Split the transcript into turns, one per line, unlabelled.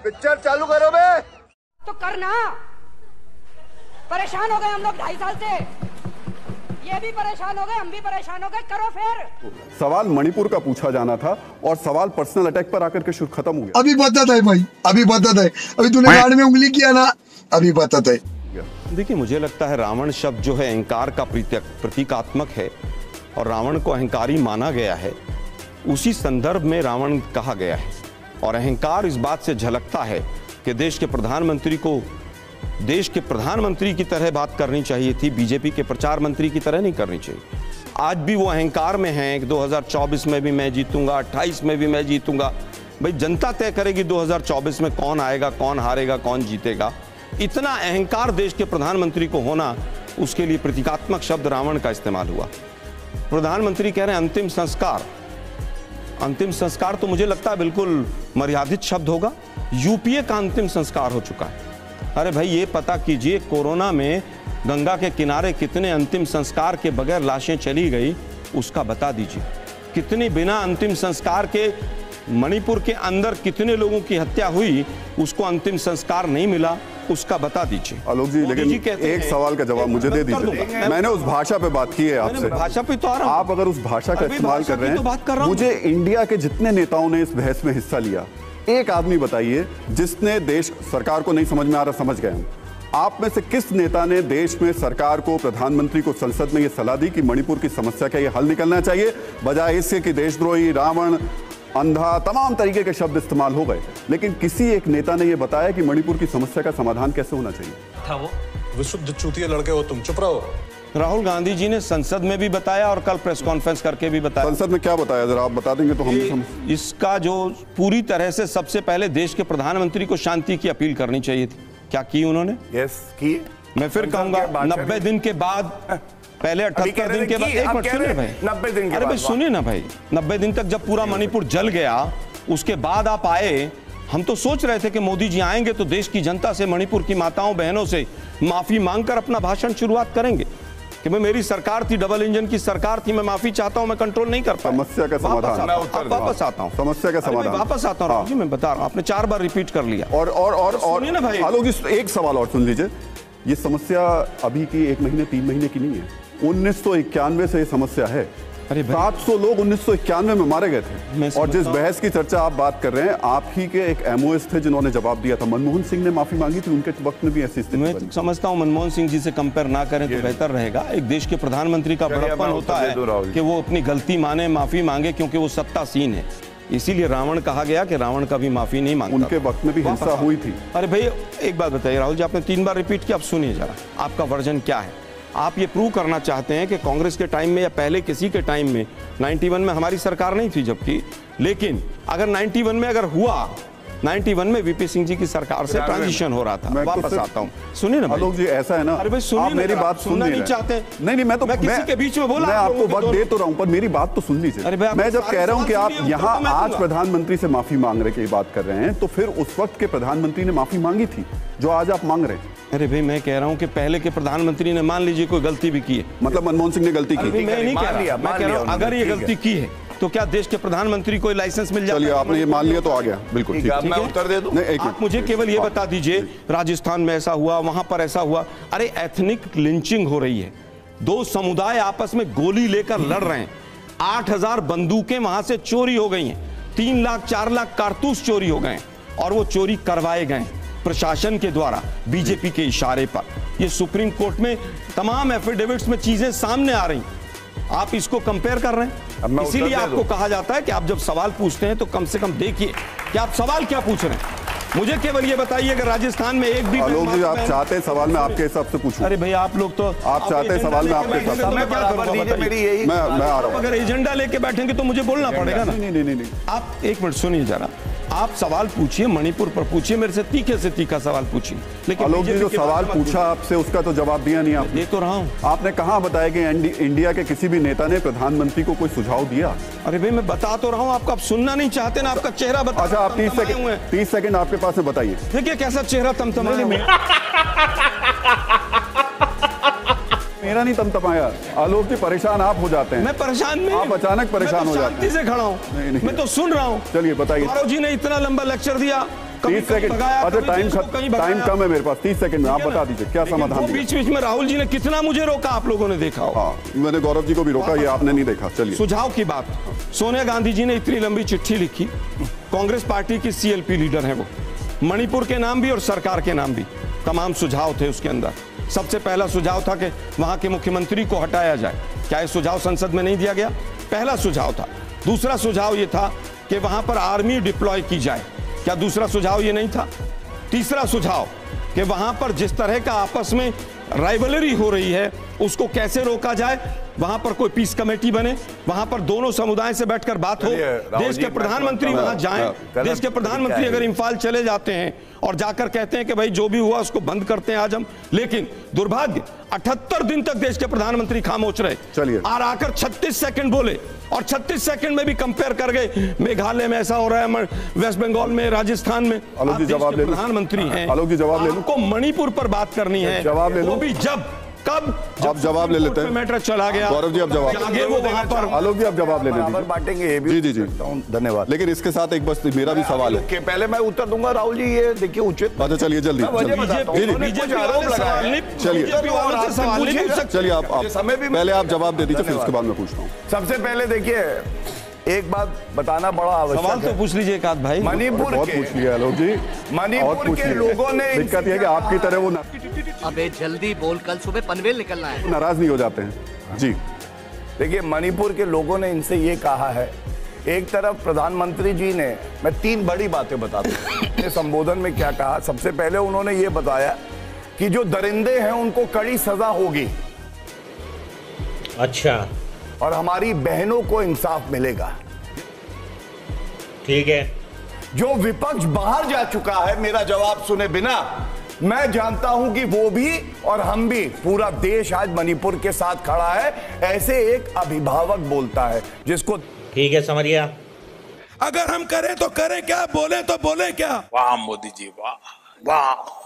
Picture चालू करो बे।
तो करना, परेशान हो गए हम लोग 2.5 साल से, ये भी परेशान हो गए, हम भी परेशान हो गए, करो फिर।
सवाल मणिपुर का पूछा जाना था और सवाल पर्सनल अटैक पर आकर के शुरू खत्म हो गया।
अभी बताता है भाई, अभी बताता है, अभी तूने गाड़ में उंगली किया ना, अभी बताता है।
देखिए, मुझे लगता है रावण शब्द जो है अहंकार का प्रतीकात्मक है और रावण को अहंकारी माना गया है, उसी संदर्भ में रावण कहा गया है। और अहंकार इस बात से झलकता है कि देश के प्रधानमंत्री को देश के प्रधानमंत्री की तरह बात करनी चाहिए थी, बीजेपी के प्रचार मंत्री की तरह नहीं करनी चाहिए। आज भी वो अहंकार में हैं कि 2024 में भी मैं जीतूंगा, 28 में भी मैं जीतूंगा। भाई, जनता तय करेगी 2024 में कौन आएगा, कौन हारेगा, कौन जीतेगा। इतना अहंकार देश के प्रधानमंत्री को होना, उसके लिए प्रतीकात्मक शब्द रावण का इस्तेमाल हुआ। प्रधानमंत्री कह रहे हैं अंतिम संस्कार। अंतिम संस्कार तो मुझे लगता है बिल्कुल मर्यादित शब्द होगा। यूपीए का अंतिम संस्कार हो चुका है। अरे भाई, ये पता कीजिए कोरोना में गंगा के किनारे कितने अंतिम संस्कार के बगैर लाशें चली गई, उसका बता दीजिए। कितनी बिना अंतिम संस्कार के मणिपुर के अंदर कितने लोगों की हत्या हुई, उसको अंतिम संस्कार नहीं मिला, उसका बता दीजिए।
आलोक जी, लेकिन एक सवाल का जवाब मुझे दे दीजिए। मैंने उस भाषा पे बात की है आपसे।
भाषा पे तो आ रहा हूं।
आप अगर उस भाषा का इस्तेमाल कर रहे हैं, मुझे इंडिया के जितने नेताओं ने इस बहस में हिस्सा लिया, एक आदमी बताइए जिसने देश सरकार को नहीं समझ में आ रहा, समझ गए हम। आप में से किस नेता ने देश में सरकार को, प्रधानमंत्री को, संसद में यह सलाह दी कि मणिपुर की समस्या का यह हल निकलना चाहिए, बजाय इसके कि देशद्रोही, रावण, अंधा, तमाम तरीके के शब्द इस्तेमाल हो गए, लेकिन किसी एक नेता ने यह बताया कि मणिपुर की समस्या का समाधान कैसे होना चाहिए?
था वो विशुद्ध चूतिया लड़के हो तुम, चुप रहो।
राहुल गांधी जी ने संसद में भी बताया और कल प्रेस कॉन्फ्रेंस करके भी बताया।
संसद में क्या बताया, जरा आप बता देंगे तो हम
इसका जो पूरी तरह से सबसे पहले देश के प्रधानमंत्री को शांति की अपील करनी चाहिए थी। क्या की उन्होंने?
यस, की।
मैं फिर कहूंगा 90 दिन के बाद, पहले 78 दिन के बाद, एक मिनट सुनिए भाई,
90 दिन के
अरे भाई सुनिए ना भाई, 90 दिन तक जब पूरा मणिपुर जल गया, उसके बाद आप आए। हम तो सोच रहे थे कि मोदी जी आएंगे तो देश की जनता से, मणिपुर की माताओं बहनों से माफी मांगकर अपना भाषण शुरुआत करेंगे कि मैं, मेरी सरकार थी, डबल इंजन की सरकार थी, मैं माफी चाहता हूं, मैं कंट्रोल नहीं कर पाया।
समस्या का समाधान
वापस आता हूं,
समस्या का समाधान
वापस आता हूं। जी मैं बता रहा हूं, आपने 4 बार रिपीट कर लिया।
और आलोक जी, एक सवाल और सुन लीजिए। ये समस्या अभी की 1 महीने 3 महीने की नहीं है, 1991 से ये समस्या है। 700 लोग 1991 में मारे गए थे। और जिस बहस की चर्चा आप बात कर रहे हैं, आप ही के एक एमओएस थे जिन्होंने जवाब दिया था। मनमोहन सिंह ने माफी मांगी थी, उनके वक्त में भी ऐसी स्थिति।
मैं समझता हूं मनमोहन सिंह जी से कंपेयर ना करें तो बेहतर रहेगा। एक देश के प्रधानमंत्री का बड़प्पन होता है कि वो अपनी गलती माने, माफी मांगे, क्योंकि वो सत्तासीन है। इसीलिए रावण कहा गया कि रावण कभी माफी नहीं मांगता।
उनके वक्त में भी हिंसा हुई थी।
अरे भाई, एक बात बताइए राहुल जी, आपने 3 बार रिपीट किया, अब सुनिए जरा, आपका वर्जन क्या है? आप ये प्रूव करना चाहते हैं कि कांग्रेस के टाइम में या पहले किसी के टाइम में, 91 में हमारी सरकार नहीं थी जबकि, लेकिन अगर 91 में अगर हुआ, 91 में वीपी सिंह जी की सरकार से ट्रांजिशन हो रहा था। वापस आता हूं, सुनिए ना
आलोक जी, ऐसा है ना,
अरे भाई सुनिए,
आप मेरी बात सुनना
नहीं चाहते?
नहीं, मैं
किसी के बीच में बोला,
मैं आपको वक्त दे तो रहा हूं, पर मेरी बात तो सुन लीजिए। मैं जब कह रहा हूं कि आप यहाँ आज प्रधानमंत्री से माफी मांगने की बात कर रहे हैं, तो फिर उस वक्त के प्रधानमंत्री ने माफी मांगी थी जो आज आप मांग रहे हैं।
अरे भाई, मैं कह रहा हूं कि पहले के प्रधानमंत्री ने, मान लीजिए कोई गलती भी की है,
मतलब मनमोहन सिंह ने गलती की,
मैं नहीं कह रहा, मैं कह रहा हूं अगर ये गलती की है तो क्या देश के प्रधानमंत्री को लाइसेंस मिल जाता है?
चलिए, आपने ये मान लिया तो आ गया, बिल्कुल ठीक है।
मैं उत्तर दे दूं?
आप मुझे केवल ये बता दीजिए, राजस्थान में ऐसा हुआ, वहां पर ऐसा हुआ। अरे एथनिक लिंचिंग हो रही है, 2 समुदाय आपस में गोली लेकर लड़ रहे हैं, 8000 बंदूकें वहां से चोरी हो गई हैं, 3 लाख 4 लाख कारतूस चोरी हो गए, और वो चोरी करवाए गए प्रशासन के द्वारा, बीजेपी के इशारे पर। ये सुप्रीम कोर्ट में तमाम एफिडेविट्स में चीजें सामने आ रही। आप इसको कंपेयर कर रहे हैं, इसीलिए आपको कहा जाता है कि आप जब सवाल पूछते हैं तो कम से कम देखिए कि आप सवाल क्या पूछ रहे हैं। मुझे केवल ये बताइए कि राजस्थान में एक भी,
आलोक जी, आप चाहते हैं सवाल में आपके हिसाब से पूछूं?
अरे भाई, आप लोग तो,
आप चाहते हैं सवाल में आपके हिसाब से?
मैं क्या करूंगा,
मैं आ रहा हूं।
अगर एजेंडा लेके बैठेंगे तो मुझे बोलना पड़ेगा ना।
नहीं,
आप एक मिनट सुनिए जरा, आप सवाल पूछिए, मणिपुर पर पूछिए, मेरे से तीखे से तीखा सवाल पूछिए। लेकिन
आलोक जी, जो सवाल पूछा आपसे उसका तो जवाब दिया नहीं आपने।
दे तो रहा हूं।
आपने कहां बताया कि इंडिया के किसी भी नेता ने प्रधानमंत्री को कोई सुझाव दिया?
अरे भाई, मैं बता तो रहा हूं, आपको आप सुनना नहीं चाहते ना, आपका चेहरा बता।
अच्छा, आप 30 सेकंड आपके पास है, बताइए।
देखिए कैसा चेहरा तमतमाया।
मेरा नहीं तमतमाया, आलोक जी, परेशान आप हो जाते हैं।
मैं परेशान नहीं,
आप अचानक परेशान हो जाते हैं।
शांति से खड़ा हूं, मैं तो सुन रहा हूं।
चलिए बताइए।
गौरव जी ने इतना लंबा लेक्चर दिया,
30 सेकंड। अच्छा टाइम कम है मेरे पास, 30 सेकंड में आप बता दीजिए क्या समाधान।
बीच बीच में राहुल जी ने कितना मुझे रोका, आप लोगों ने देखा हो।
हाँ, मैंने गौरव जी को भी रोका, ये आपने नहीं देखा। चलिए
सुझाव की बात। सोनिया गांधी जी ने इतनी लंबी चिट्ठी लिखी, कांग्रेस पार्टी की CLP लीडर है वो, मणिपुर के नाम भी और सरकार के नाम भी, तमाम सुझाव थे उसके अंदर। सबसे पहला सुझाव था कि वहां के मुख्यमंत्री को हटाया जाए। क्या यह सुझाव संसद में नहीं दिया गया? पहला सुझाव था। दूसरा सुझाव यह था कि वहां पर आर्मी डिप्लॉय की जाए। क्या दूसरा सुझाव यह नहीं था? तीसरा सुझाव कि वहां पर जिस तरह का आपस में राइवलरी हो रही है उसको कैसे रोका जाए, वहां पर कोई पीस कमेटी बने, वहां पर दोनों समुदाय से बैठकर बात हो। देश के प्रधानमंत्री वहां जाएं। देश के प्रधानमंत्री अगर इम्फाल चले जाते हैं और जाकर कहते हैं कि भाई जो भी हुआ उसको बंद करते हैं आज हम, लेकिन दुर्भाग्य 78 दिन तक देश के प्रधानमंत्री खामोश रहे।
चलिए
और आकर 36 सेकंड बोले और 36 सेकंड में भी कंपेयर कर गए, मेघालय में ऐसा हो रहा है, वेस्ट बंगाल में, राजस्थान में। प्रधानमंत्री हैं, आपको मणिपुर पर बात करनी है, जवाब ले लो भी। जब
आप जवाब ले लेते हैं,
मैटर चला गया।
गौरव जी आप जवाब
आगे वो वहां पर,
आलोक जी आप जवाब ले लेते
बांटेंगे।
जी,
धन्यवाद।
लेकिन इसके साथ एक बस मेरा भी सवाल है।
पहले मैं उत्तर दूंगा राहुल जी, ये देखिए उचित।
अच्छा चलिए जल्दी, चलिए आप पहले आप जवाब दे दीजिए, फिर उसके बाद मैं पूछता हूँ।
सबसे पहले देखिए, एक बात बताना बड़ा आवश्यक है।
सवाल तो पूछ लीजिए एक आध भाई।
मणिपुर
बहुत पूछ लिया आलोक जी,
मणिपुर के लोगों ने,
दिक्कत यह है कि आपकी तरह वो
अबे जल्दी बोल, कल सुबह पनवेल निकलना है।
नाराज नहीं हो जाते हैं जी।
देखिए मणिपुर के लोगों ने इनसे ये कहा है, एक तरफ प्रधानमंत्री जी ने, मैं 3 बड़ी बातें बताता हूं अपने संबोधन में क्या कहा। सबसे पहले उन्होंने ये बताया कि जो दरिंदे हैं उनको कड़ी सजा होगी।
अच्छा।
और हमारी बहनों को इंसाफ मिलेगा।
ठीक है।
जो विपक्ष बाहर जा चुका है, मेरा जवाब सुने बिना, मैं जानता हूं कि वो भी और हम भी, पूरा देश आज मणिपुर के साथ खड़ा है। ऐसे एक अभिभावक बोलता है जिसको,
ठीक है समझिए।
अगर हम करें तो करें क्या, बोले तो बोले क्या।
वाह मोदी जी वाह वाह।